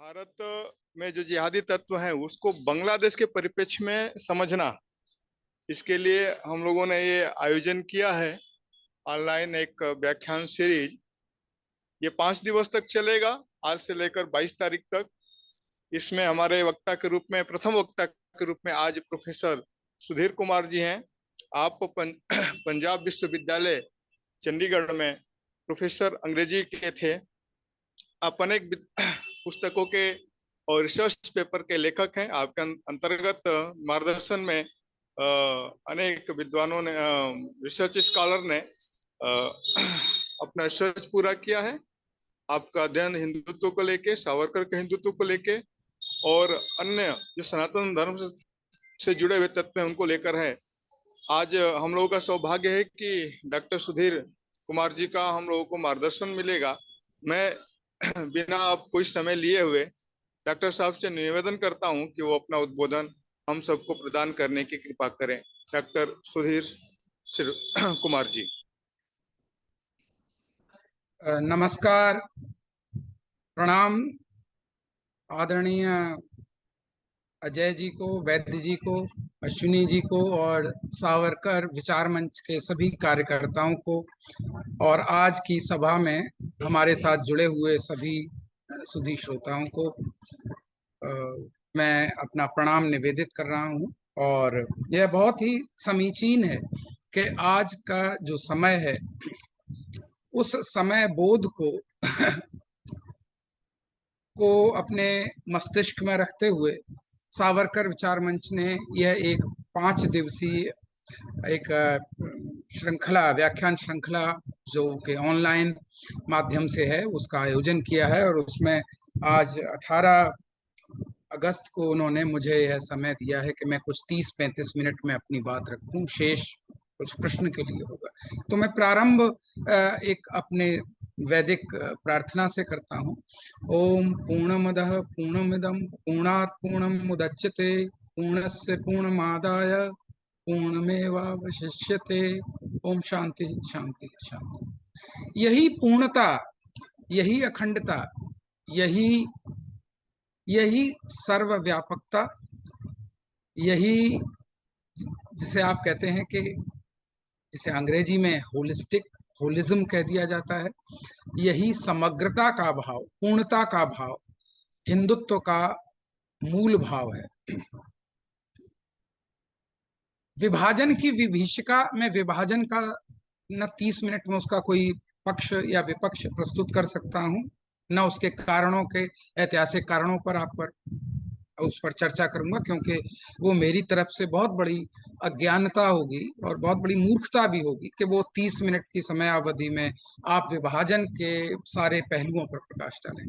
भारत में जो जिहादी तत्व है उसको बांग्लादेश के परिप्रेक्ष्य में समझना, इसके लिए हम लोगों ने ये आयोजन किया है। ऑनलाइन एक व्याख्यान सीरीज, ये 5 दिवस तक चलेगा, आज से लेकर 22 तारीख तक। इसमें हमारे वक्ता के रूप में, प्रथम वक्ता के रूप में आज प्रोफेसर सुधीर कुमार जी हैं। आप पंजाब विश्वविद्यालय चंडीगढ़ में प्रोफेसर अंग्रेजी के थे। आप अनेक पुस्तकों के और रिसर्च पेपर के लेखक हैं। आपके अंतर्गत मार्गदर्शन में अनेक विद्वानों ने, रिसर्च स्कॉलर ने अपना रिसर्च पूरा किया है। आपका अध्ययन हिंदुत्व को लेके, सावरकर के हिंदुत्व को लेके और अन्य जो सनातन धर्म से जुड़े हुए तत्व हैं उनको लेकर है। आज हम लोगों का सौभाग्य है कि डॉक्टर सुधीर कुमार जी का हम लोगों को मार्गदर्शन मिलेगा। मैं बिना आप कोई समय लिए हुए डॉक्टर साहब से निवेदन करता हूं कि वो अपना उद्बोधन हम सबको प्रदान करने की कृपा करें। डॉक्टर सुधीर कुमार जी। नमस्कार, प्रणाम आदरणीय अजय जी को, वैद्य जी को, अश्विनी जी को और सावरकर विचार मंच के सभी कार्यकर्ताओं को, और आज की सभा में हमारे साथ जुड़े हुए सभी सुधी श्रोताओं को मैं अपना प्रणाम निवेदित कर रहा हूं। और यह बहुत ही समीचीन है कि आज का जो समय है उस समय बोध को अपने मस्तिष्क में रखते हुए सावरकर विचार मंच ने यह एक 5 दिवसीय एक श्रृंखला, व्याख्यान श्रृंखला जो कि ऑनलाइन माध्यम से है, उसका आयोजन किया है। और उसमें आज 18 अगस्त को उन्होंने मुझे यह समय दिया है कि मैं कुछ 30-35 मिनट में अपनी बात रखूं, शेष कुछ प्रश्न के लिए होगा। तो मैं प्रारंभ एक अपने वैदिक प्रार्थना से करता हूँ। ओम पूर्णमदः पूर्णमिदं पूर्णात् पूर्णमुदच्यते पूर्णस्य पूर्णमादाय पूर्णमेवावशिष्यते। ओम शांति शांति शांति। यही पूर्णता, यही अखंडता, यही यही सर्वव्यापकता, यही जिसे आप कहते हैं कि जिसे अंग्रेजी में होलिज्म कह दिया जाता है, यही समग्रता का भाव, पूर्णता का भाव, हिंदुत्व का मूल भाव है। विभाजन की विभीषिका में, विभाजन का न 30 मिनट में उसका कोई पक्ष या विपक्ष प्रस्तुत कर सकता हूं, न उसके कारणों के, ऐतिहासिक कारणों पर उस पर चर्चा करूंगा, क्योंकि वो मेरी तरफ से बहुत बड़ी अज्ञानता होगी और बहुत बड़ी मूर्खता भी होगी कि वो 30 मिनट की समय अवधि में आप विभाजन के सारे पहलुओं पर प्रकाश डालें।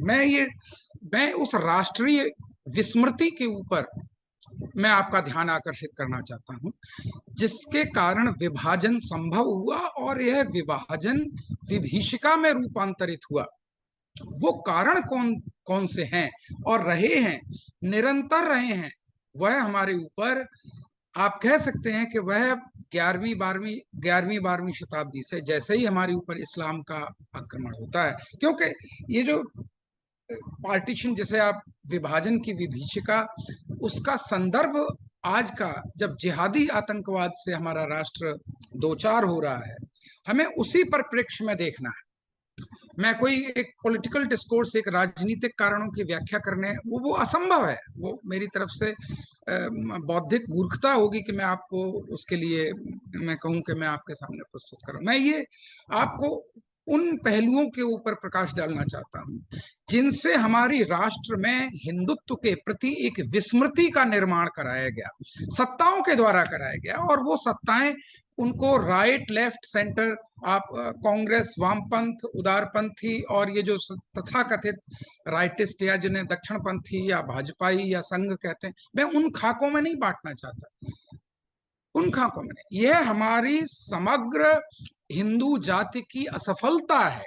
मैं उस राष्ट्रीय विस्मृति के ऊपर मैं आपका ध्यान आकर्षित करना चाहता हूं, जिसके कारण विभाजन संभव हुआ और यह विभाजन विभीषिका में रूपांतरित हुआ। वो कारण कौन कौन से हैं और रहे हैं, निरंतर रहे हैं, वह हमारे ऊपर, आप कह सकते हैं कि वह 11वीं 12वीं शताब्दी से जैसे ही हमारे ऊपर इस्लाम का आक्रमण होता है, क्योंकि ये जो पार्टीशन, जैसे आप विभाजन की विभीषिका, उसका संदर्भ आज का, जब जिहादी आतंकवाद से हमारा राष्ट्र दो चार हो रहा है, हमें उसी परिप्रेक्ष्य में देखना है। मैं कोई एक पॉलिटिकल डिस्कोर्स, एक राजनीतिक कारणों की व्याख्या करने, वो असंभव है। वो मेरी तरफ से बौद्धिक मूर्खता होगी कि मैं आपको उसके लिए मैं कहूं कि मैं आपके सामने प्रस्तुत करूं। मैं ये आपको उन पहलुओं के ऊपर प्रकाश डालना चाहता हूं जिनसे हमारी राष्ट्र में हिंदुत्व के प्रति एक विस्मृति का निर्माण कराया गया, सत्ताओं के द्वारा कराया गया। और वो सत्ताएं, उनको राइट, लेफ्ट, सेंटर, आप कांग्रेस, वामपंथ, उदारपंथी और ये जो तथाकथित राइटिस्ट या जिन्हें दक्षिणपंथी या भाजपाई या संघ कहते हैं, मैं उन खाकों में नहीं बांटना चाहता, उन खाकों में नहीं। यह हमारी समग्र हिंदू जाति की असफलता है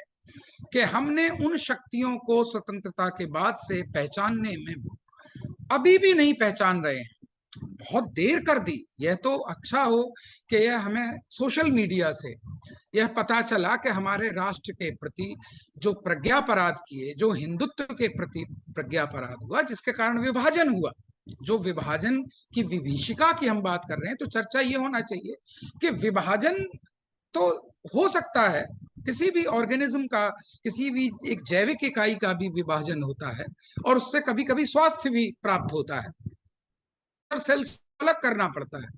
कि हमने उन शक्तियों को स्वतंत्रता के बाद से पहचानने में अभी भी नहीं पहचान रहे हैं। बहुत देर कर दी। यह तो अच्छा हो कि यह हमें सोशल मीडिया से यह पता चला कि हमारे राष्ट्र के प्रति जो प्रज्ञापराध किए, जो हिंदुत्व के प्रति प्रज्ञापराध हुआ, जिसके कारण विभाजन हुआ, जो विभाजन की विभीषिका की हम बात कर रहे हैं, तो चर्चा ये होना चाहिए कि विभाजन तो हो सकता है, किसी भी ऑर्गेनिज्म का, किसी भी एक जैविक इकाई का भी विभाजन होता है, और उससे कभी कभी स्वास्थ्य भी प्राप्त होता है, सेल्स अलग करना पड़ता है।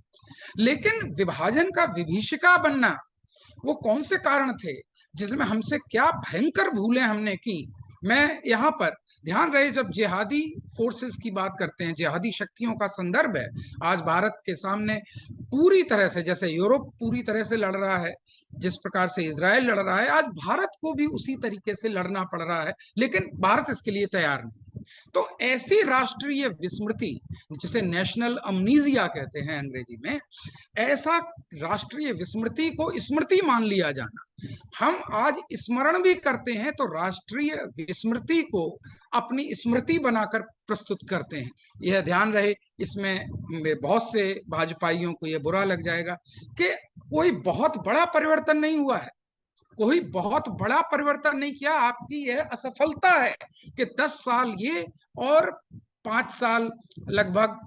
लेकिन विभाजन का विभीषिका बनना, वो कौन से कारण थे जिसमें हमसे क्या भयंकर भूलें हमने की। मैं यहाँ पर ध्यान रहे, जब जिहादी फोर्सेस की बात करते हैं, जिहादी शक्तियों का संदर्भ है आज भारत के सामने पूरी तरह से, जैसे यूरोप पूरी तरह से लड़ रहा है, जिस प्रकार से इजराइल लड़ रहा है, आज भारत को भी उसी तरीके से लड़ना पड़ रहा है, लेकिन भारत इसके लिए तैयार नहीं। तो ऐसी राष्ट्रीय विस्मृति, जिसे नेशनल अमनीजिया कहते हैं अंग्रेजी में, ऐसा राष्ट्रीय विस्मृति को स्मृति मान लिया जाना, हम आज स्मरण भी करते हैं तो राष्ट्रीय विस्मृति को अपनी स्मृति बनाकर प्रस्तुत करते हैं। यह ध्यान रहे, इसमें बहुत से भाजपाइयों को यह बुरा लग जाएगा कि कोई बहुत बड़ा परिवर्तन नहीं हुआ है, कोई बहुत बड़ा परिवर्तन नहीं किया। आपकी यह असफलता है कि 10 साल ये और 5 साल लगभग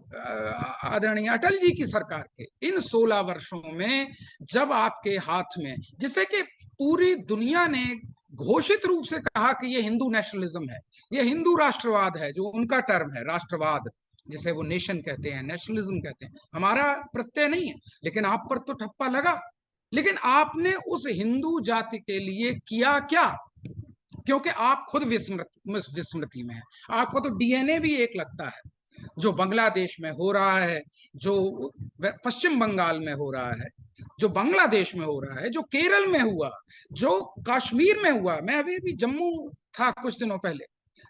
आदरणीय अटल जी की सरकार के इन 16 वर्षों में, जब आपके हाथ में, जिसे कि पूरी दुनिया ने घोषित रूप से कहा कि ये हिंदू नेशनलिज्म है, ये हिंदू राष्ट्रवाद है, जो उनका टर्म है राष्ट्रवाद, जिसे वो नेशन कहते हैं, नेशनलिज्म कहते हैं, हमारा प्रत्यय नहीं है, लेकिन आप पर तो ठप्पा लगा। लेकिन आपने उस हिंदू जाति के लिए किया क्या? क्योंकि आप खुद विस्मृति में है, आपको तो डीएनए भी एक लगता है। जो बांग्लादेश में हो रहा है, जो पश्चिम बंगाल में हो रहा है, जो बांग्लादेश में हो रहा है, जो केरल में हुआ, जो कश्मीर में हुआ। मैं अभी भी जम्मू था कुछ दिनों पहले,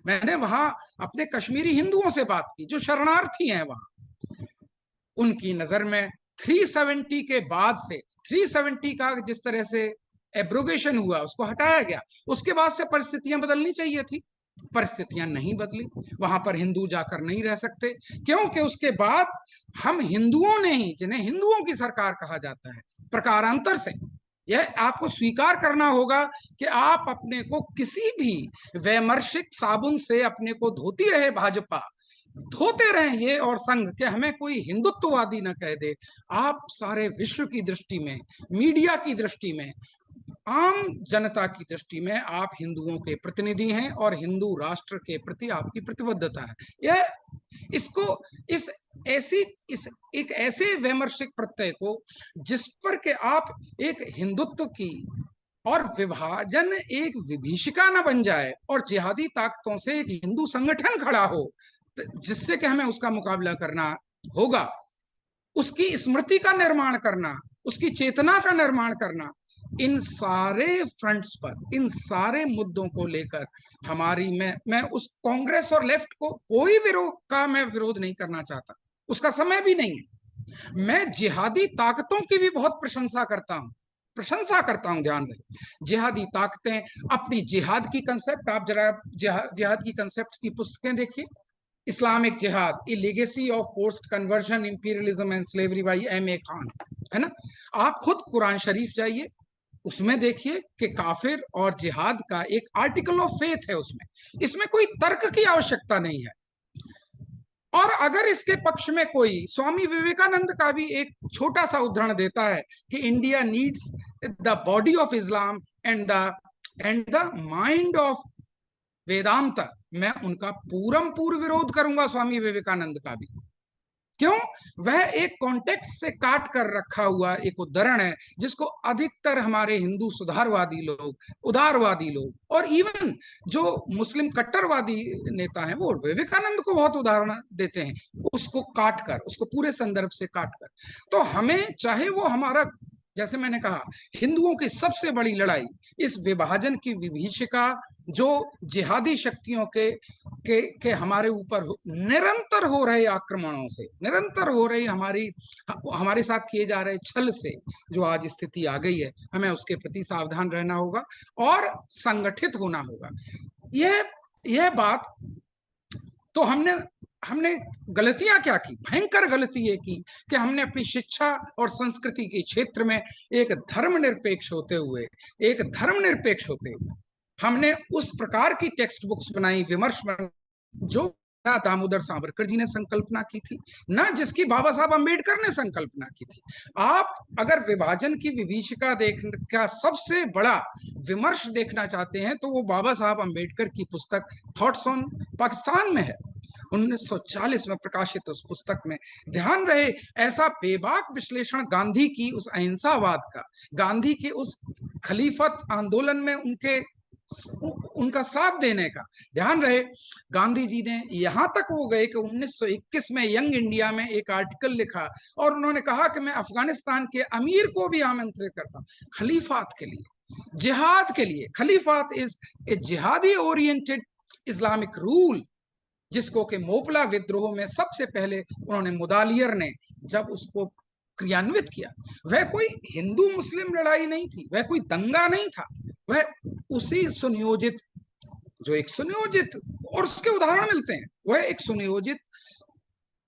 मैंने वहां अपने कश्मीरी हिंदुओं से बात की जो शरणार्थी हैं वहां। उनकी नजर में 370 के बाद से, 370 का जिस तरह से एब्रोगेशन हुआ, उसको हटाया गया, उसके बाद से परिस्थितियां बदलनी चाहिए थी, परिस्थितियां नहीं बदली। वहां पर हिंदू जाकर नहीं रह सकते, क्योंकि उसके बाद हम हिंदुओं ने ही, जिन्हें हिंदुओं की सरकार कहा जाता है, प्रकारांतर से यह आपको स्वीकार करना होगा कि आप अपने को किसी भी वैमर्शिक साबुन से अपने को धोती रहे, भाजपा धोते रहे ये और संघ, के हमें कोई हिंदुत्ववादी न कह दे। आप सारे विश्व की दृष्टि में, मीडिया की दृष्टि में, आम जनता की दृष्टि में आप हिंदुओं के प्रतिनिधि हैं और हिंदू राष्ट्र के प्रति आपकी प्रतिबद्धता है। यह इसको इस एक ऐसे वैमर्शिक प्रत्यय को, जिस पर के आप एक हिंदुत्व की और विभाजन एक विभीषिका न बन जाए और जिहादी ताकतों से एक हिंदू संगठन खड़ा हो, जिससे कि हमें उसका मुकाबला करना होगा, उसकी स्मृति का निर्माण करना, उसकी चेतना का निर्माण करना, इन सारे फ्रंट्स पर, इन सारे मुद्दों को लेकर हमारी, मैं उस कांग्रेस और लेफ्ट को कोई मैं विरोध नहीं करना चाहता, उसका समय भी नहीं है। मैं जिहादी ताकतों की भी बहुत प्रशंसा करता हूं, ध्यान रहे, जिहादी ताकतें अपनी जिहाद की कंसेप्ट, आप जरा जिहाद की कंसेप्ट की पुस्तकें देखिए, Islamic jihad, a legacy of forced conversion, imperialism and slavery by M.A. Khan, है ना। आप खुद कुरान शरीफ जाइए, उसमें देखिए कि काफिर और जिहाद का एक आर्टिकल ऑफ फेथ है उसमें, इसमें कोई तर्क की आवश्यकता नहीं है। और अगर इसके पक्ष में कोई, स्वामी विवेकानंद का भी एक छोटा सा उदाहरण देता है कि India needs the body of Islam and the mind of Vedanta, मैं उनका पूर्ण विरोध करूंगा, स्वामी विवेकानंद का भी। क्यों? वह एक कॉन्टेक्स्ट से काट कर रखा हुआ एक उदाहरण है, जिसको अधिकतर हमारे हिंदू सुधारवादी लोग, उदारवादी लोग और इवन जो मुस्लिम कट्टरवादी नेता हैं, वो विवेकानंद को बहुत उदाहरण देते हैं, उसको काट कर, उसको पूरे संदर्भ से काट कर। तो हमें, चाहे वो हमारा, जैसे मैंने कहा, हिंदुओं की सबसे बड़ी लड़ाई इस विभाजन की विभीषिका, जो जिहादी शक्तियों के हमारे ऊपर निरंतर हो रहे आक्रमणों से, निरंतर हो रही हमारे साथ किए जा रहे छल से जो आज स्थिति आ गई है, हमें उसके प्रति सावधान रहना होगा और संगठित होना होगा। यह बात तो हमने गलतियां क्या की, भयंकर गलती ये की कि हमने अपनी शिक्षा और संस्कृति के क्षेत्र में एक धर्मनिरपेक्ष होते हुए हमने उस प्रकार की टेक्स्ट बुक्स बनाई, विमर्श बनाई, जो ना दामोदर सावरकर जी ने संकल्पना की थी, ना जिसकी बाबा साहब अंबेडकर ने संकल्पना की थी। आप अगर विभाजन की विभीषिका देखने का सबसे बड़ा विमर्श देखना चाहते हैं तो वो बाबा साहब अंबेडकर की पुस्तक थॉट्स ऑन पाकिस्तान में है, 1940 में प्रकाशित उस पुस्तक में। ध्यान रहे, ऐसा बेबाक विश्लेषण गांधी की उस अहिंसावाद का, गांधी के उस खलीफत आंदोलन में उनका साथ देने का, ध्यान रहे गांधी जी ने यहां तक वो गए कि 1921 में यंग इंडिया में एक आर्टिकल लिखा और उन्होंने कहा कि मैं अफगानिस्तान के अमीर को भी आमंत्रित करता हूं खलीफात के लिए, जिहाद के लिए। खलीफात इज ए जिहादी ओरिएंटेड इस्लामिक रूल, जिसको कि मोपला विद्रोह में सबसे पहले उन्होंने मुदालियर ने जब उसको क्रियान्वित किया, वह कोई हिंदू मुस्लिम लड़ाई नहीं थी, वह कोई दंगा नहीं था, वह उसी सुनियोजित, जो एक सुनियोजित, और उसके उदाहरण मिलते हैं, वह एक सुनियोजित,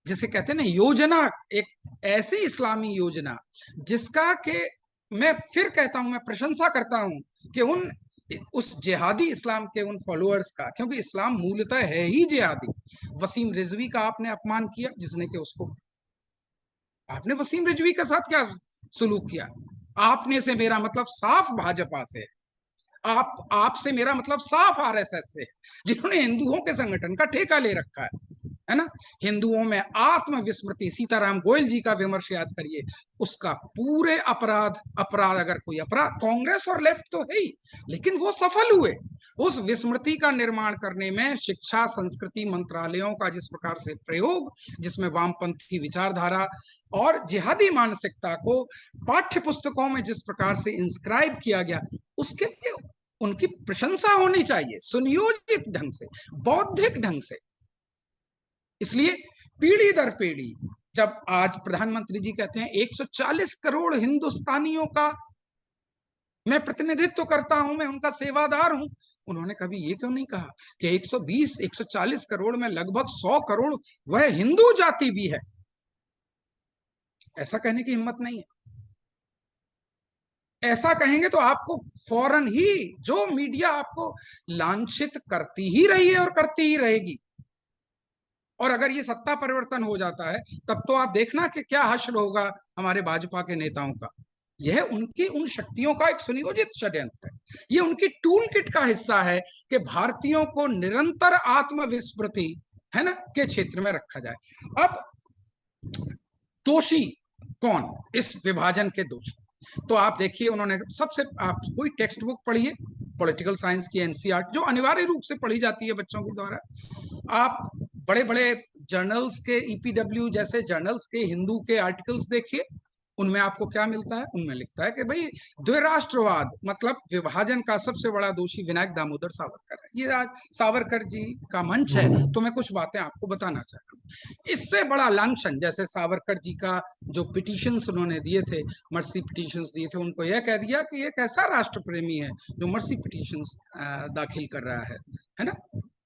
जिसे कहते हैं ना योजना, एक ऐसी इस्लामी योजना जिसका के मैं फिर कहता हूं, मैं प्रशंसा करता हूं कि उस जिहादी इस्लाम के उन फॉलोअर्स का, क्योंकि इस्लाम मूलतः है ही जिहादी। वसीम रिजवी का आपने अपमान किया, जिसने कि उसको, आपने वसीम रिजवी के साथ क्या सुलूक किया? आपने से मेरा मतलब साफ भाजपा से, आपसे मेरा मतलब साफ आरएसएस से, जिन्होंने हिंदुओं के संगठन का ठेका ले रखा है ना। हिंदुओं में आत्मविस्मृति, सीताराम गोयल जी का विमर्श याद करिए, उसका पूरे अपराध अगर कोई अपराध, कांग्रेस और लेफ्ट तो है ही, लेकिन वो सफल हुए उस विस्मृति का निर्माण करने में। शिक्षा संस्कृति मंत्रालयों का जिस प्रकार से प्रयोग, जिसमें वामपंथी विचारधारा और जिहादी मानसिकता को पाठ्य पुस्तकों में जिस प्रकार से इंस्क्राइब किया गया, उसके लिए उनकी प्रशंसा होनी चाहिए, सुनियोजित ढंग से, बौद्धिक ढंग से। इसलिए पीढ़ी दर पीढ़ी, जब आज प्रधानमंत्री जी कहते हैं 140 करोड़ हिंदुस्तानियों का मैं प्रतिनिधित्व करता हूं, मैं उनका सेवादार हूं, उन्होंने कभी ये क्यों नहीं कहा कि 120 140 करोड़ में लगभग 100 करोड़ वह हिंदू जाति भी है? ऐसा कहने की हिम्मत नहीं है। ऐसा कहेंगे तो आपको फौरन ही जो मीडिया आपको लांछित करती ही रही है और करती ही रहेगी, और अगर ये सत्ता परिवर्तन हो जाता है तब तो आप देखना कि क्या हश्र होगा हमारे भाजपा के नेताओं का। यह उनकी उन शक्तियों का एक सुनियोजित षड्यंत्र है, ये उनकी टूल किट का हिस्सा है कि भारतीयों को निरंतर आत्मविस्मृति, है ना, के क्षेत्र में रखा जाए। अब दोषी कौन इस विभाजन के दोषी? तो आप देखिए, उन्होंने सबसे, आप कोई टेक्स्ट बुक पढ़िए पॉलिटिकल साइंस की, एनसीईआरटी जो अनिवार्य रूप से पढ़ी जाती है बच्चों के द्वारा, आप बड़े बड़े जर्नल्स के, ईपीडब्ल्यू जैसे जर्नल्स के हिंदू के आर्टिकल्स देखिए, उनमें आपको क्या मिलता है? उनमें लिखता है कि भाई द्विराष्ट्रवाद मतलब विभाजन का सबसे बड़ा दोषी विनायक दामोदर सावरकर है। ये आज सावरकर जी का मंच है तो मैं कुछ बातें आपको बताना चाहता हूँ। इससे बड़ा लांछन, जैसे सावरकर जी का जो पिटीशंस उन्होंने दिए थे, मर्सी पिटीशंस दिए थे, उनको यह कह दिया कि ये कैसा राष्ट्र प्रेमी है जो मर्सी पिटीशंस दाखिल कर रहा है ना।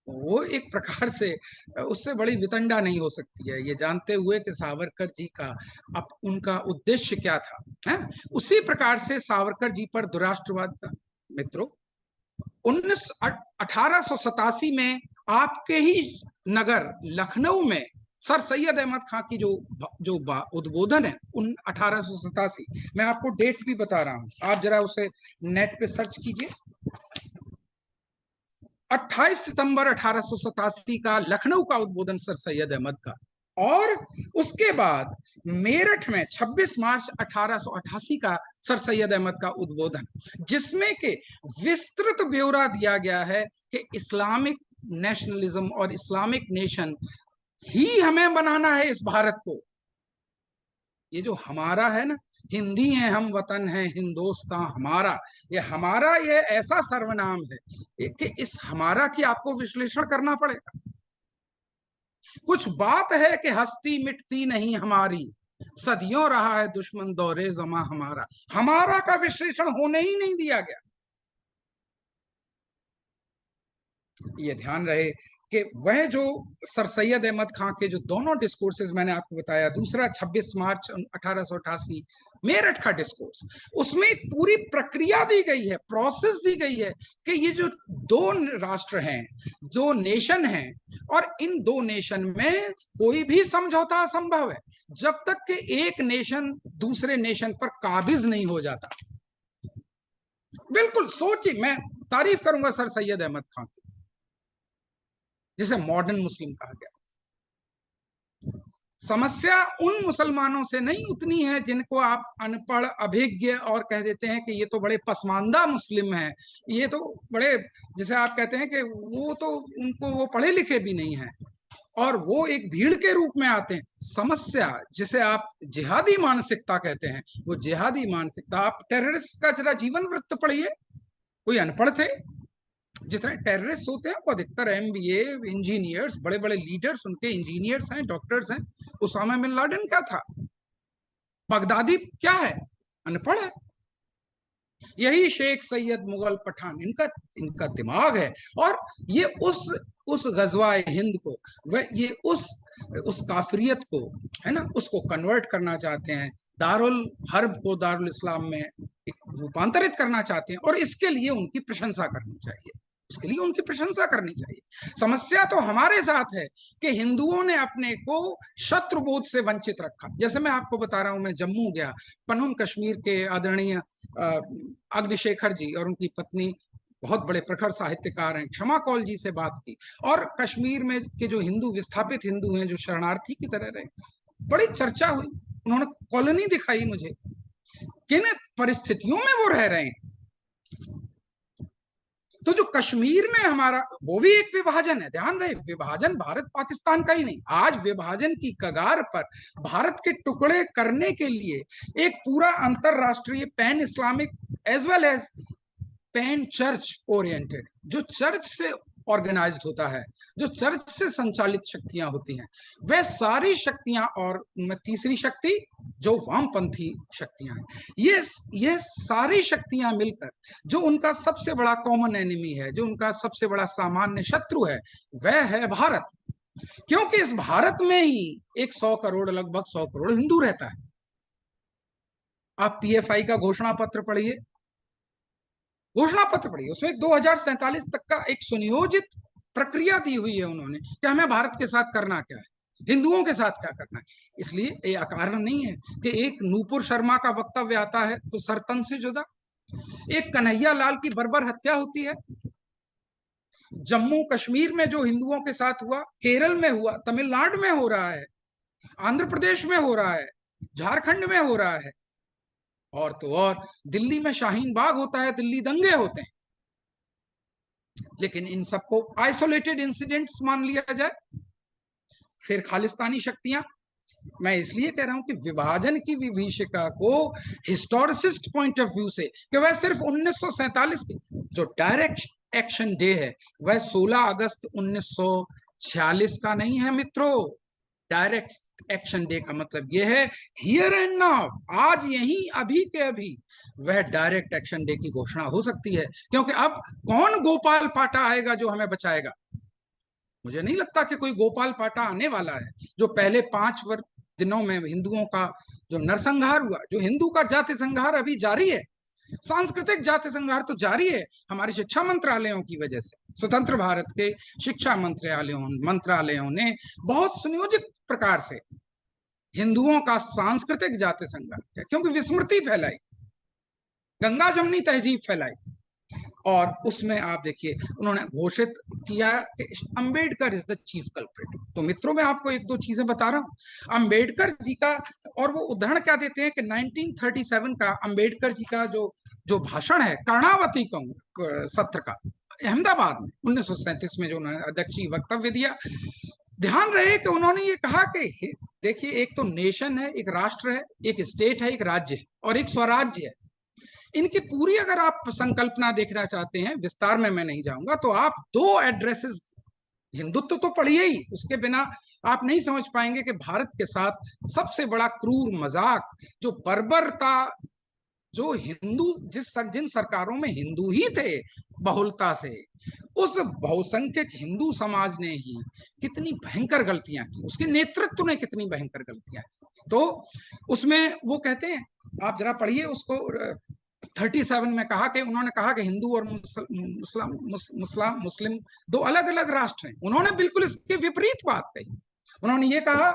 वो एक प्रकार से उससे बड़ी वितंडा नहीं हो सकती है, ये जानते हुए कि सावरकर जी का अब उनका उद्देश्य क्या था, है? उसी प्रकार से सावरकर जी पर दुराष्ट्रवाद का, मित्रों 1887 में आपके ही नगर लखनऊ में सर सैयद अहमद खां की जो उद्बोधन है, 1887, मैं आपको डेट भी बता रहा हूं, आप जरा उसे नेट पे सर्च कीजिए। 28 सितंबर 1887 का लखनऊ का उद्बोधन सर सैयद अहमद का, और उसके बाद मेरठ में 26 मार्च 1888 का सर सैयद अहमद का उद्बोधन, जिसमें के विस्तृत ब्यौरा दिया गया है कि इस्लामिक नेशनलिज्म और इस्लामिक नेशन ही हमें बनाना है इस भारत को। ये जो हमारा है ना, हिंदी है हम, वतन है हिंदुस्तान हमारा, ये हमारा ये ऐसा सर्वनाम है कि इस हमारा की आपको विश्लेषण करना पड़ेगा। कुछ बात है कि हस्ती मिटती नहीं हमारी, सदियों रहा है दुश्मन दौरे जमा हमारा, हमारा का विश्लेषण होने ही नहीं दिया गया। ये ध्यान रहे कि वह जो सर सैयद अहमद खां के जो दोनों डिस्कोर्सेज मैंने आपको बताया, दूसरा 26 मार्च 1888 मेरठ का डिस्कोर्स, उसमें एक पूरी प्रक्रिया दी गई है, प्रोसेस दी गई है कि ये जो दो राष्ट्र हैं, दो नेशन हैं, और इन दो नेशन में कोई भी समझौता असंभव है जब तक कि एक नेशन दूसरे नेशन पर काबिज नहीं हो जाता। बिल्कुल सोचिए, मैं तारीफ करूंगा सर सैयद अहमद खान की, जिसे मॉडर्न मुस्लिम कहा गया। समस्या उन मुसलमानों से नहीं उतनी है जिनको आप अनपढ़, अभिज्ञ और कह देते हैं कि ये तो बड़े पसमानदा मुस्लिम हैं, ये तो बड़े, जैसे आप कहते हैं कि वो तो, उनको वो पढ़े लिखे भी नहीं हैं और वो एक भीड़ के रूप में आते हैं। समस्या जिसे आप जिहादी मानसिकता कहते हैं, वो जिहादी मानसिकता, आप टेररिस्ट का जरा जीवन वृत्त पढ़िए, कोई अनपढ़ थे, जितने टेररिस्ट होते हैं वो अधिकतर MBA इंजीनियर्स, बड़े बड़े लीडर्स उनके इंजीनियर्स हैं, डॉक्टर्स हैं। उसामा बिन लादेन क्या था? बगदादी क्या है? अनपढ़ है। यही शेख सैयद मुगल पठान, इनका दिमाग है, और ये उस गजवा हिंद को, वह ये उस काफिरियत को, है ना, उसको कन्वर्ट करना चाहते हैं, दारुल हर्ब को दारुल इस्लाम में रूपांतरित करना चाहते हैं, और इसके लिए उनकी प्रशंसा करनी चाहिए, उसके लिए उनकी प्रशंसा करनी चाहिए। समस्या तो हमारे साथ है कि हिंदुओं ने अपने को शत्रुबोध से वंचित रखा। जैसे मैं आपको बता रहा हूं, मैं जम्मू गया, पनून कश्मीर के आदरणीय अग्निशेखर जी और उनकी पत्नी बहुत बड़े प्रखर साहित्यकार हैं, क्षमा कौल जी से बात की, और कश्मीर में के जो हिंदू, विस्थापित हिंदू हैं, जो शरणार्थी की तरह रहे, बड़ी चर्चा हुई, उन्होंने कॉलोनी दिखाई मुझे, किन परिस्थितियों में वो रह रहे हैं। तो जो कश्मीर में हमारा, वो भी एक विभाजन है, ध्यान रहे, विभाजन भारत पाकिस्तान का ही नहीं, आज विभाजन की कगार पर भारत के टुकड़े करने के लिए एक पूरा अंतरराष्ट्रीय pan Islamic as well as pan church oriented, जो चर्च से ऑर्गेनाइज्ड होता है, जो चर्च से संचालित शक्तियां होती हैं, वह सारी शक्तियां, और तीसरी शक्ति जो वामपंथी शक्तियां हैं, ये सारी शक्तियां मिलकर जो उनका सबसे बड़ा कॉमन एनिमी है, जो उनका सबसे बड़ा सामान्य शत्रु है, वह है भारत। क्योंकि इस भारत में ही एक 100 करोड़, लगभग 100 करोड़ हिंदू रहता है। आप PFI का घोषणा पत्र पढ़िए, उसमें 2047 तक का एक सुनियोजित प्रक्रिया दी हुई है उन्होंने कि हमें भारत के साथ करना क्या है, हिंदुओं के साथ क्या करना है। इसलिए ये अकारण नहीं है कि एक नूपुर शर्मा का वक्तव्य आता है तो सर तन से जुदा, एक कन्हैया लाल की बर्बर हत्या होती है, जम्मू कश्मीर में जो हिंदुओं के साथ हुआ, केरल में हुआ, तमिलनाडु में हो रहा है, आंध्र प्रदेश में हो रहा है, झारखंड में हो रहा है, और तो और दिल्ली में शाहीन बाग होता है, दिल्ली दंगे होते हैं। लेकिन इन सबको आइसोलेटेड इंसिडेंट्स मान लिया जाए। फिर खालिस्तानी शक्तियां, मैं इसलिए कह रहा हूं कि विभाजन की विभीषिका को हिस्टोरिसिस्ट पॉइंट ऑफ व्यू से, कि वह सिर्फ 1947 की जो डायरेक्ट एक्शन डे है, वह 16 अगस्त 1946 का नहीं है मित्रों। डायरेक्ट एक्शन डे का मतलब यह है हियर एंड नाउ, आज यहीं, अभी के अभी वह डायरेक्ट एक्शन डे की घोषणा हो सकती है। क्योंकि अब कौन गोपाल पाटा आएगा जो हमें बचाएगा? मुझे नहीं लगता कि कोई गोपाल पाटा आने वाला है। जो पहले 5 दिनों में हिंदुओं का जो नरसंहार हुआ, जो हिंदू का जाति संहार अभी जारी है, सांस्कृतिक जाति संहार तो जारी है हमारी शिक्षा मंत्रालयों की वजह से। स्वतंत्र भारत के शिक्षा मंत्रालयों ने बहुत सुनियोजित प्रकार से हिंदुओं का सांस्कृतिक जाति संहार किया, क्योंकि विस्मृति फैलाई, गंगा जमनी तहजीब फैलाई। और उसमें आप देखिए उन्होंने घोषित किया कि Ambedkar is the chief culprit. तो मित्रों, मैं आपको 1-2 चीजें बता रहा हूं अंबेडकर जी का, और वो उदाहरण क्या देते हैं कि 1937 का अंबेडकर जी का जो भाषण है कर्णावती सत्र का, अहमदाबाद में 1937 में जो उन्होंने अध्यक्षीय वक्तव्य दिया, ध्यान रहे कि उन्होंने ये कहा कि देखिए, एक तो नेशन है, एक राष्ट्र है, एक स्टेट है, एक राज्य है, और एक स्वराज्य है। इनकी पूरी अगर आप संकल्पना देखना चाहते हैं, विस्तार में मैं नहीं जाऊंगा, तो आप 2 एड्रेसेस, हिंदुत्व तो पढ़िए ही, उसके बिना आप नहीं समझ पाएंगे कि भारत के साथ सबसे बड़ा क्रूर मजाक, जो बर्बरता, जो हिंदू जिन सरकारों में हिंदू ही थे बहुलता से, उस बहुसंख्यक हिंदू समाज ने ही कितनी भयंकर गलतियां की, उसके नेतृत्व ने कितनी भयंकर गलतियां की। तो उसमें वो कहते हैं, आप जरा पढ़िए उसको, 37 में कहा कि उन्होंने कहा कि हिंदू और मुस्लिम दो अलग अलग राष्ट्र हैं। उन्होंने बिल्कुल इसके विपरीत बात कही। उन्होंने ये कहा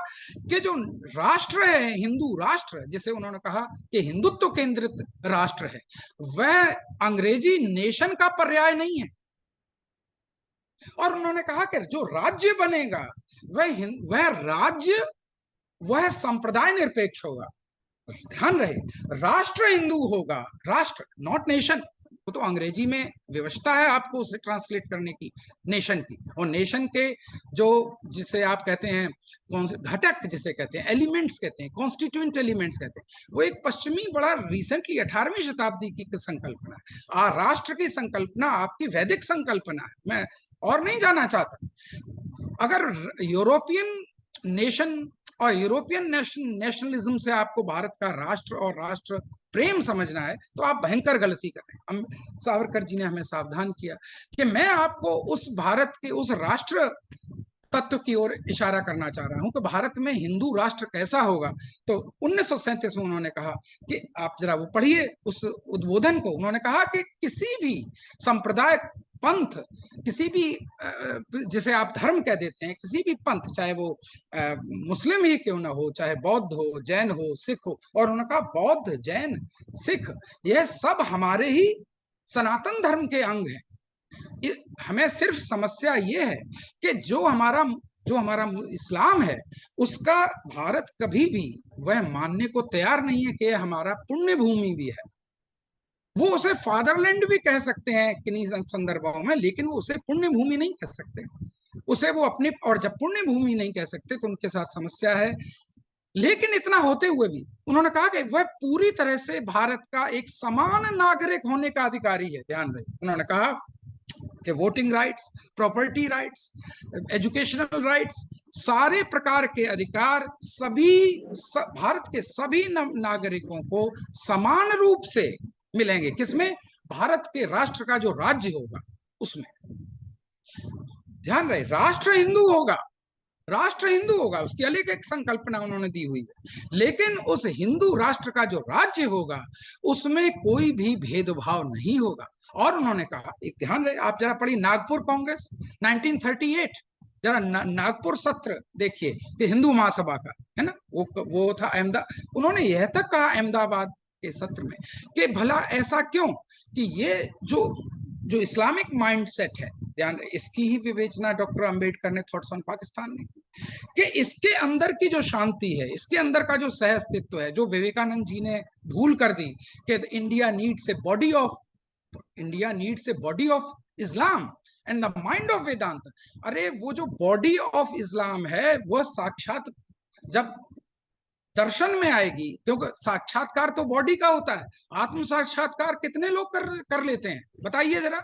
कि जो राष्ट्र है, हिंदू राष्ट्र, जिसे उन्होंने कहा कि हिंदुत्व केंद्रित राष्ट्र है, वह अंग्रेजी नेशन का पर्याय नहीं है। और उन्होंने कहा कि जो राज्य बनेगा वह राज्य वह संप्रदाय निरपेक्ष होगा। ध्यान रहे, राष्ट्र हिंदू होगा, राष्ट्र, नॉट नेशन। वो तो अंग्रेजी में व्यवस्था है आपको उसे ट्रांसलेट करने की, नेशन की। और नेशन के जो, जिसे आप कहते हैं घटक, जिसे कहते हैं एलिमेंट्स कहते हैं, कॉन्स्टिट्यूएंट एलिमेंट्स कहते हैं, वो एक पश्चिमी बड़ा रिसेंटली 18वीं शताब्दी की संकल्पना है। राष्ट्र की संकल्पना आपकी वैदिक संकल्पना है, मैं और नहीं जाना चाहता। अगर यूरोपियन नेशन और यूरोपियन नेशनलिज्म से आपको भारत का राष्ट्र और राष्ट्र प्रेम समझना है तो आप भयंकर गलती कर रहे हैं। सावरकर जी ने हमें सावधान किया कि मैं आपको उस भारत के उस राष्ट्र तत्व की ओर इशारा करना चाह रहा हूं कि भारत में हिंदू राष्ट्र कैसा होगा। तो 1937 में उन्होंने कहा कि आप जरा वो पढ़िए उस उद्बोधन को। उन्होंने कहा कि किसी भी संप्रदाय, पंथ, किसी भी जिसे आप धर्म कह देते हैं, किसी भी पंथ, चाहे वो मुस्लिम ही क्यों ना हो, चाहे बौद्ध हो, जैन हो, सिख हो, और उन्होंने कहा बौद्ध, जैन, सिख, यह सब हमारे ही सनातन धर्म के अंग हैं। हमें सिर्फ समस्या ये है कि जो हमारा इस्लाम है, उसका भारत कभी भी वह मानने को तैयार नहीं है कि यह हमारा पुण्य भूमि भी है। वो उसे फादरलैंड भी कह सकते हैं किन्हीं संदर्भों में, लेकिन वो उसे पुण्य भूमि नहीं कह सकते उसे, वो अपनी, और जब पुण्य भूमि नहीं कह सकते तो उनके साथ समस्या है। लेकिन इतना होते हुए भी उन्होंने कहा कि वह पूरी तरह से भारत का एक समान नागरिक होने का अधिकारी है। ध्यान रहे, उन्होंने कहा कि voting rights, property rights, educational rights, सारे प्रकार के अधिकार भारत के सभी नागरिकों को समान रूप से मिलेंगे। किसमें? भारत के राष्ट्र का जो राज्य होगा उसमें। ध्यान रहे, राष्ट्र हिंदू होगा, राष्ट्र हिंदू होगा, उसकी अलग एक संकल्पना उन्होंने दी हुई है, लेकिन उस हिंदू राष्ट्र का जो राज्य होगा उसमें कोई भी भेदभाव नहीं होगा। और उन्होंने कहा, एक ध्यान रहे, आप जरा पढ़िए नागपुर कांग्रेस 1938, जरा नागपुर सत्र देखिए कि हिंदू महासभा का है ना, वो था अहमदाबाद। उन्होंने यह तक कहा अहमदाबाद के सत्र में कि भला ऐसा क्यों कि ये जो इस्लामिक माइंडसेट है, ध्यान, इसकी ही विवेचना डॉक्टर अंबेडकर ने थॉट्स ऑन पाकिस्तान में की, कि इसके अंदर की जो शांति है, इसके अंदर का जो सह अस्तित्व है, जो विवेकानंद जी ने भूल कर दी कि India needs a body of Islam and the mind of Vedanta. अरे वो जो बॉडी ऑफ इस्लाम है वह साक्षात जब दर्शन में आएगी, क्योंकि साक्षात्कार तो बॉडी का होता है, आत्म साक्षात्कार कितने लोग कर लेते हैं बताइए जरा।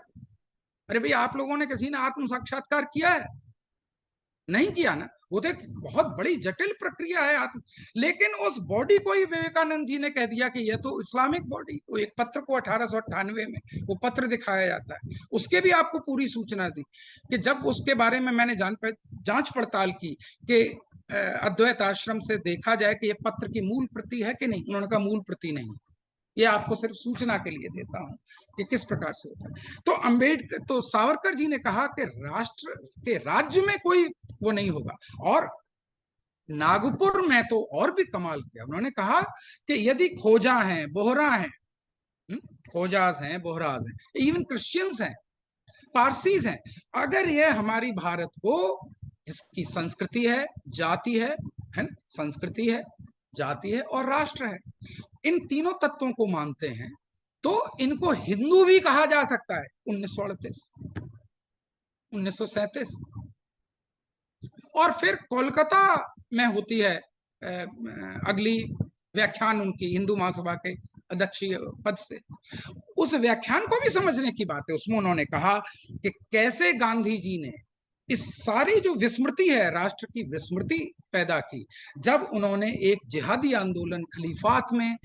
अरे भाई, आप लोगों ने किसी ने आत्म साक्षात्कार किया है? नहीं किया ना। वो तो एक बहुत बड़ी जटिल प्रक्रिया है लेकिन उस बॉडी को ही विवेकानंद जी ने कह दिया कि यह तो इस्लामिक बॉडी। वो एक पत्र को 1898 में वो पत्र दिखाया जाता है, उसके भी आपको पूरी सूचना दी कि जब उसके बारे में मैंने जांच पड़ताल की कि अद्वैत आश्रम से देखा जाए कि ये पत्र की मूल प्रति है कि नहीं। उन्होंने कहा मूल प्रति नहीं, ये आपको सिर्फ सूचना के लिए देता हूं कि किस प्रकार से होता है। तो सावरकर जी ने कहा कि राष्ट्र के राज्य में कोई वो नहीं होगा। और नागपुर में तो और भी कमाल किया, उन्होंने कहा कि यदि खोजा हैं, बोहरा हैं, खोजाज हैं, बोहराज हैं, इवन क्रिश्चियंस हैं, पारसीज हैं, अगर ये हमारी भारत को, जिसकी संस्कृति है, जाति है ना, संस्कृति है, जाति है और राष्ट्र है, इन तीनों तत्वों को मानते हैं तो इनको हिंदू भी कहा जा सकता है। 1938, 1937। और फिर कोलकाता में होती है अगली व्याख्यान उनकी हिंदू महासभा के अध्यक्षीय पद से। उस व्याख्यान को भी समझने की बात है। उसमें उन्होंने कहा कि कैसे गांधी जी ने इस सारी जो विस्मृति है, राष्ट्र की विस्मृति पैदा की, जब उन्होंने एक जिहादी आंदोलन खलीफात में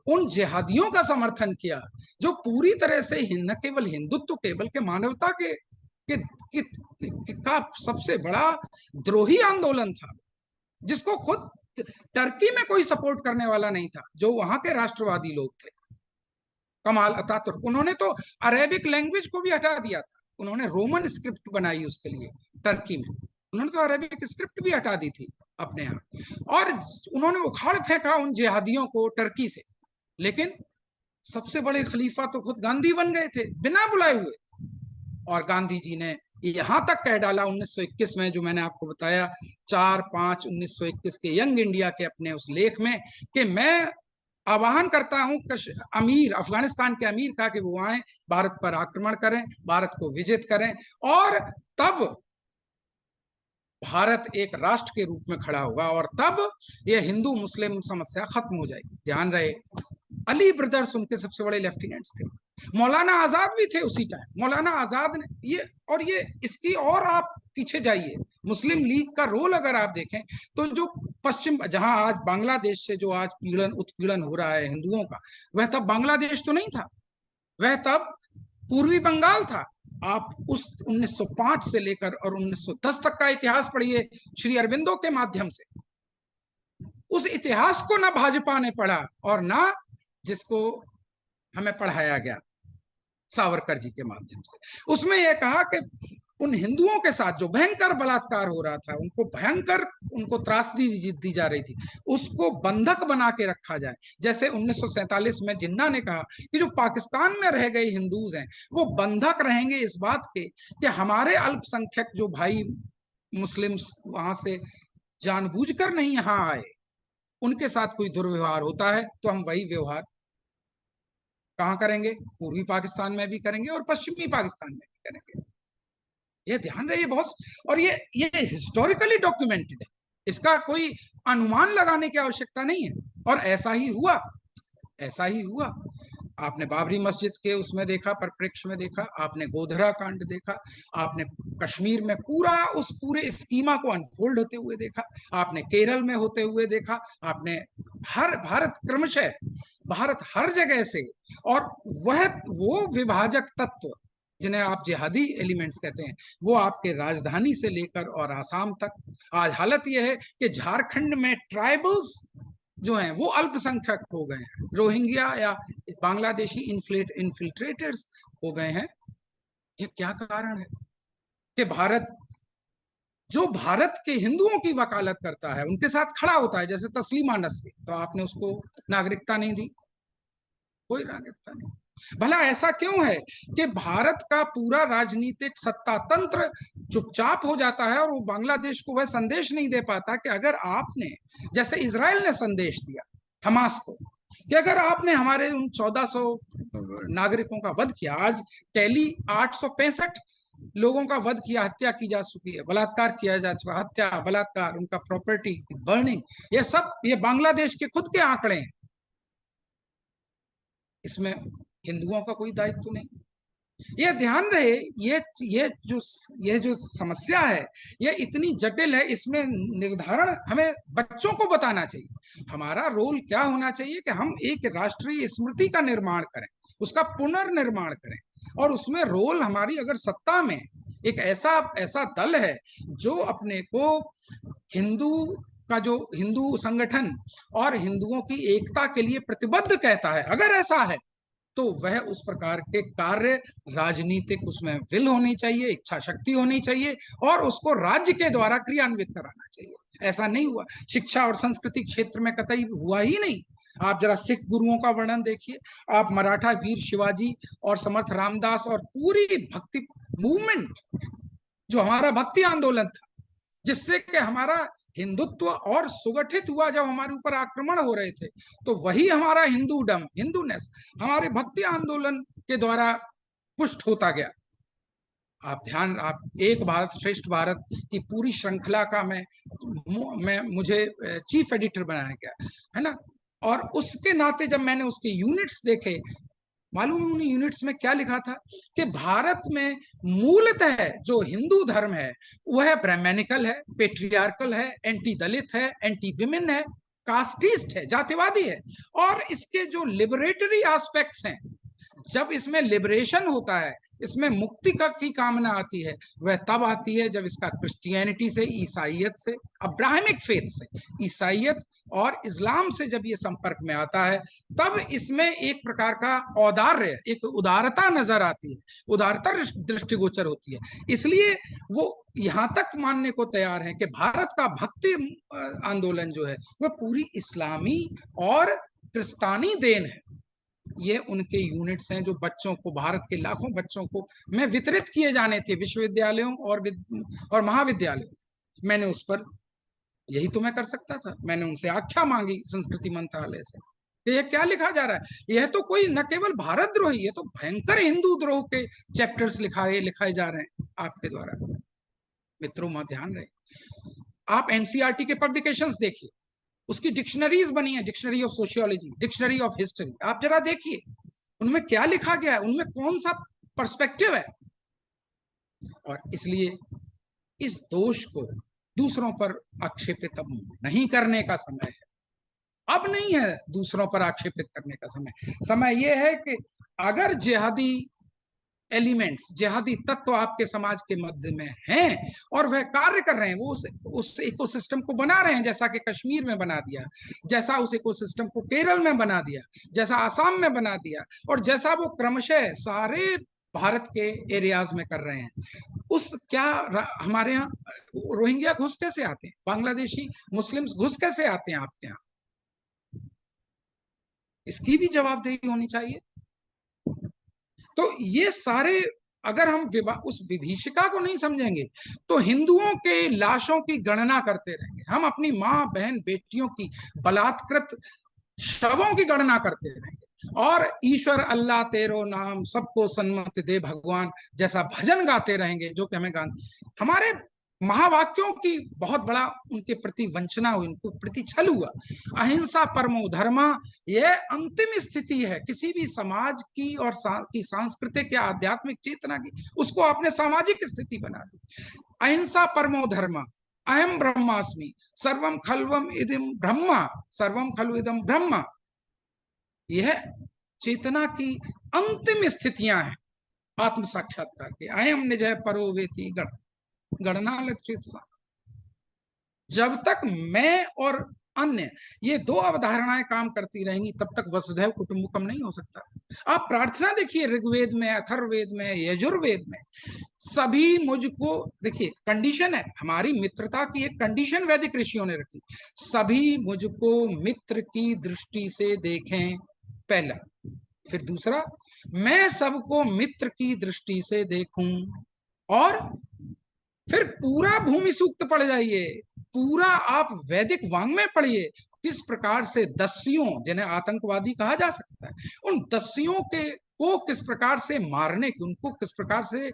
उन जिहादियों का समर्थन किया जो पूरी तरह से न केवल हिंदुत्व, केवल के मानवता के कि, का सबसे बड़ा द्रोही आंदोलन था, जिसको खुद टर्की में कोई सपोर्ट करने वाला नहीं था, जो वहां के राष्ट्रवादी लोग थे। कमाल अतातुर्क, उन्होंने तो अरेबिक लैंग्वेज को भी हटा दिया था, उन्होंने रोमन स्क्रिप्ट बनाई उसके लिए टर्की में, उन्होंने तो अरेबिक स्क्रिप्ट भी हटा दी थी अपने यहाँ, और उन्होंने उखाड़ फेंका उन जिहादियों को टर्की से। लेकिन सबसे बड़े खलीफा तो खुद गांधी बन गए थे बिना बुलाए हुए, और गांधी जी ने यहां तक कह डाला 1921 में, जो मैंने आपको बताया 4/5/1921 के यंग इंडिया के अपने उस लेख में, कि मैं आह्वान करता हूं अमीर, अफगानिस्तान के अमीर का, कि वो आए भारत पर आक्रमण करें, भारत को विजित करें, और तब भारत एक राष्ट्र के रूप में खड़ा होगा, और तब ये हिंदू मुस्लिम समस्या खत्म हो जाएगी। ध्यान रहे, अली ब्रदर्स उनके सबसे बड़े लेफ्टिनेंट्स थे, मौलाना आजाद भी थे उसी टाइम। मौलाना आजाद ने ये इसकी, और आप पीछे जाइए, मुस्लिम लीग का रोल अगर आप देखें तो जो पश्चिम, जहां आज बांग्लादेश से जो आज उत्पीड़न हो रहा है हिंदुओं का, वह तब बांग्लादेश तो नहीं था, वह तब पूर्वी बंगाल था। आप उस 1905 से लेकर और 1910 तक का इतिहास पढ़िए श्री अरविंदो के माध्यम से। उस इतिहास को ना भाजपा ने पढ़ा और ना जिसको हमें पढ़ाया गया सावरकर जी के माध्यम से। उसमें यह कहा कि उन हिंदुओं के साथ जो भयंकर बलात्कार हो रहा था, उनको त्रासदी दी जा रही थी, उसको बंधक बना के रखा जाए। जैसे 1947 में जिन्ना ने कहा कि जो पाकिस्तान में रह गए हिंदूज हैं वो बंधक रहेंगे इस बात के कि हमारे अल्पसंख्यक जो भाई मुस्लिम वहां से जानबूझकर नहीं यहाँ आए, उनके साथ कोई दुर्व्यवहार होता है तो हम वही व्यवहार कहाँ करेंगे, पूर्वी पाकिस्तान में भी करेंगे और पश्चिमी पाकिस्तान में भी करेंगे। ये ध्यान रहे बहुत, और ये हिस्टोरिकली डॉक्यूमेंटेड है, इसका कोई अनुमान लगाने की आवश्यकता नहीं है। और ऐसा ही हुआ, ऐसा ही हुआ। आपने बाबरी मस्जिद के उसमें देखा, परिप्रेक्ष्य में देखा, आपने गोधरा कांड देखा, आपने कश्मीर में उस पूरे स्कीमा को अनफोल्ड होते हुए देखा, आपने केरल में होते हुए देखा, आपने भारत हर जगह से, और वो विभाजक तत्व जिन्हें आप जिहादी एलिमेंट्स कहते हैं, वो आपके राजधानी से लेकर और आसाम तक। आज हालत यह है कि झारखंड में ट्राइबल्स जो हैं वो अल्पसंख्यक हो गए हैं, रोहिंग्या या बांग्लादेशी इन्फिल्ट्रेटर्स हो गए हैं। ये क्या कारण है कि जो भारत के हिंदुओं की वकालत करता है, उनके साथ खड़ा होता है, जैसे तस्लीमा नसरी, तो आपने उसको नागरिकता नहीं दी, कोई नागरिकता नहीं। भला ऐसा क्यों है कि भारत का पूरा राजनीतिक सत्ता तंत्र चुपचाप हो जाता है और वो बांग्लादेश को वह संदेश नहीं दे पाता कि अगर आपने, जैसे इजराइल ने संदेश दिया हमास को कि अगर आपने हमारे उन 1400 नागरिकों का वध किया, आज टैली 865 लोगों का वध किया, हत्या की जा चुकी है, बलात्कार किया जा चुका, हत्या, बलात्कार, उनका प्रॉपर्टी बर्निंग, ये बांग्लादेश के खुद के आंकड़े हैं। इसमें हिंदुओं का कोई दायित्व नहीं। ये ध्यान रहे, ये जो समस्या है ये इतनी जटिल है, इसमें निर्धारण हमें बच्चों को बताना चाहिए। हमारा रोल क्या होना चाहिए कि हम एक राष्ट्रीय स्मृति का निर्माण करें, उसका पुनर्निर्माण करें, और उसमें रोल हमारी, अगर सत्ता में एक ऐसा दल है जो अपने को हिंदू संगठन और हिंदुओं की एकता के लिए प्रतिबद्ध कहता है, अगर ऐसा है तो वह उस प्रकार के कार्य, राजनीतिक उसमें विल होनी चाहिए, इच्छा शक्ति होनी चाहिए, और उसको राज्य के द्वारा क्रियान्वित कराना चाहिए। ऐसा नहीं हुआ, शिक्षा और संस्कृति क्षेत्र में कतई हुआ ही नहीं। आप जरा सिख गुरुओं का वर्णन देखिए, आप मराठा वीर शिवाजी और समर्थ रामदास और पूरी भक्ति मूवमेंट, जो हमारा भक्ति आंदोलन था, जिससे कि हमारा हिंदुत्व और सुगठित हुआ, जब हमारे ऊपर आक्रमण हो रहे थे, तो वही हमारा हिंदूनेस हमारे भक्ति आंदोलन के द्वारा पुष्ट होता गया। आप एक भारत श्रेष्ठ भारत की पूरी श्रृंखला का मुझे चीफ एडिटर बनाया गया है ना, और उसके नाते जब मैंने उसके यूनिट्स देखे, मालूम उन यूनिट्स में क्या लिखा था कि भारत में मूलतः जो हिंदू धर्म है वह ब्राह्मणिकल है, पेट्रियार्कल है, एंटी दलित है, एंटी विमेन है, कास्टिस्ट है, जातिवादी है, और इसके जो लिबरेटरी एस्पेक्ट्स हैं, जब इसमें लिबरेशन होता है, इसमें मुक्ति का की कामना आती है, वह तब आती है जब इसका क्रिश्चियनिटी से, ईसाइयत से, अब्राहमिक फेथ से, ईसाइयत और इस्लाम से जब ये संपर्क में आता है, तब इसमें एक प्रकार का औदार्य, एक उदारता नजर आती है, उदारता दृष्टिगोचर होती है। इसलिए वो यहां तक मानने को तैयार है कि भारत का भक्ति आंदोलन जो है वह पूरी इस्लामी और क्रिस्तानी देन है। ये उनके यूनिट्स हैं जो बच्चों को, भारत के लाखों बच्चों को में वितरित किए जाने थे विश्वविद्यालयों और महाविद्यालयों। मैंने उस पर, यही तो मैं कर सकता था, मैंने उनसे आख्या मांगी संस्कृति मंत्रालय से कि यह क्या लिखा जा रहा है। यह तो कोई न केवल भारत द्रोही, ये तो भयंकर हिंदू द्रोह के चैप्टर्स लिखाए जा रहे हैं आपके द्वारा। मित्रों, वहां ध्यान रहे, आप एनसीईआरटी के पब्लिकेशंस देखिए, उसकी डिक्शनरीज बनी है, dictionary of sociology, dictionary of history, आप जरा देखिए उनमें क्या लिखा गया है, उनमें कौन सा पर्सपेक्टिव है। और इसलिए इस दोष को दूसरों पर आक्षेपित अब नहीं करने का समय है, अब नहीं है दूसरों पर आक्षेपित करने का समय। समय यह है कि अगर जिहादी एलिमेंट्स, जिहादी तत्व आपके समाज के मध्य में हैं और वह कार्य कर रहे हैं, वो उस इकोसिस्टम को बना रहे हैं, जैसा कि कश्मीर में बना दिया, जैसा उस इकोसिस्टम को केरल में बना दिया, जैसा आसाम में बना दिया, और जैसा वो क्रमशः सारे भारत के एरियाज में कर रहे हैं। उस क्या हमारे यहाँ रोहिंग्या घुस कैसे आते हैं, बांग्लादेशी मुस्लिम्स घुस कैसे आते हैं आपके यहाँ, इसकी भी जवाबदेही होनी चाहिए। तो ये सारे, अगर हम उस विभीषिका को नहीं समझेंगे तो हिंदुओं के लाशों की गणना करते रहेंगे, हम अपनी माँ बहन बेटियों की बलात्कृत शवों की गणना करते रहेंगे, और ईश्वर अल्लाह तेरो नाम सबको सन्मति दे भगवान जैसा भजन गाते रहेंगे, जो कि हमें हमारे महावाक्यों की बहुत बड़ा उनके प्रति वंचना हुई, उनके प्रति छल हुआ। अहिंसा परमो धर्मा, यह अंतिम स्थिति है किसी भी समाज की और की सांस्कृतिक या आध्यात्मिक चेतना की, उसको आपने सामाजिक स्थिति बना दी। अहिंसा परमो धर्मा, अहम ब्रह्मास्मि, सर्वम खलवम इदम ब्रह्मा, सर्वम खलु इदम ब्रह्मा, यह चेतना की अंतिम स्थितियां हैं आत्म साक्षात्कार के। अयम निजय परो वेति गणना लक्षित। जब तक मैं और अन्य, ये दो अवधारणाएं काम करती रहेंगी, तब तक वसुधैव कुटुंबकम नहीं हो सकता। आप प्रार्थना देखिए, ऋग्वेद में, अथर्ववेद में, यजुर्वेद में, सभी मुझको, देखिए कंडीशन है, हमारी मित्रता की एक कंडीशन वैदिक ऋषियों ने रखी, सभी मुझको मित्र की दृष्टि से देखें, पहला। फिर दूसरा, मैं सबको मित्र की दृष्टि से देखूं, और फिर पूरा भूमि सूक्त पढ़ जाइए, पूरा आप वैदिक वाङ्मय पढ़िए, किस प्रकार से दस्युओं, जिन्हें आतंकवादी कहा जा सकता है, उन दस्युओं के को किस प्रकार से मारने की, उनको किस प्रकार से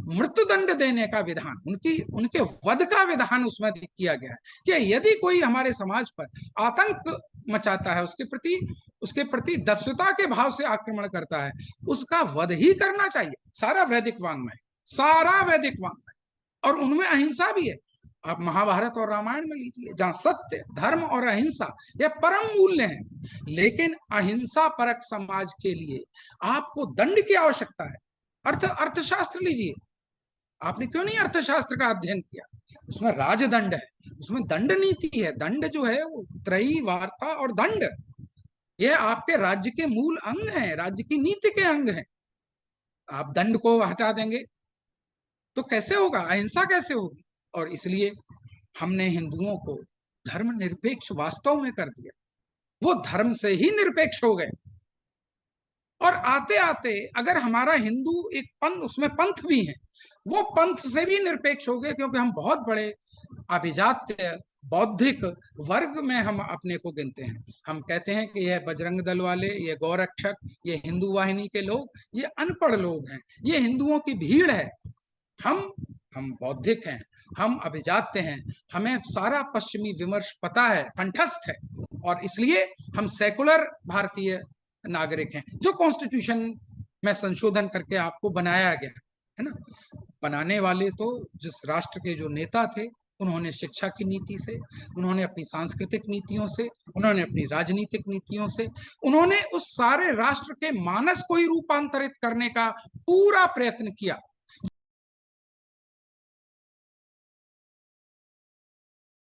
मृत्युदंड देने का विधान, उनके वध का विधान उसमें किया गया है कि यदि कोई हमारे समाज पर आतंक मचाता है, उसके प्रति दस्युता के भाव से आक्रमण करता है, उसका वध ही करना चाहिए। सारा वैदिक वाङ्मय, सारा वैदिक वाङ्मय, और उनमें अहिंसा भी है। आप महाभारत और रामायण में लीजिए, जहां सत्य, धर्म और अहिंसा ये परम मूल्य हैं। लेकिन अहिंसा परक समाज के लिए आपको दंड की आवश्यकता है। अर्थशास्त्र लीजिए, आपने क्यों नहीं अर्थशास्त्र का अध्ययन किया? उसमें राजदंड है, उसमें दंड नीति है। दंड जो है वो त्रयी, वार्ता और दंड, ये आपके राज्य के मूल अंग हैं, राज्य की नीति के अंग हैं। आप दंड को हटा देंगे तो कैसे होगा, अहिंसा कैसे होगी? और इसलिए हमने हिंदुओं को धर्म निरपेक्ष वास्तव में कर दिया, वो धर्म से ही निरपेक्ष हो गए। और आते आते अगर हमारा हिंदू एक पंथ, उसमें पंथ भी है, वो पंथ से भी निरपेक्ष हो गए, क्योंकि हम बहुत बड़े अभिजात्य बौद्धिक वर्ग में हम अपने को गिनते हैं। हम कहते हैं कि यह बजरंग दल वाले, ये गौरक्षक, ये हिंदू वाहिनी के लोग, ये अनपढ़ लोग हैं, ये हिंदुओं की भीड़ है। हम बौद्धिक हैं, हम अभिजात्य हैं, हमें सारा पश्चिमी विमर्श पता है, कंठस्थ है, और इसलिए हम सेकुलर भारतीय नागरिक हैं, जो कॉन्स्टिट्यूशन में संशोधन करके आपको बनाया गया है ना। बनाने वाले तो जिस राष्ट्र के जो नेता थे उन्होंने शिक्षा की नीति से, उन्होंने अपनी सांस्कृतिक नीतियों से, उन्होंने अपनी राजनीतिक नीतियों से, उन्होंने उस सारे राष्ट्र के मानस को ही रूपांतरित करने का पूरा प्रयत्न किया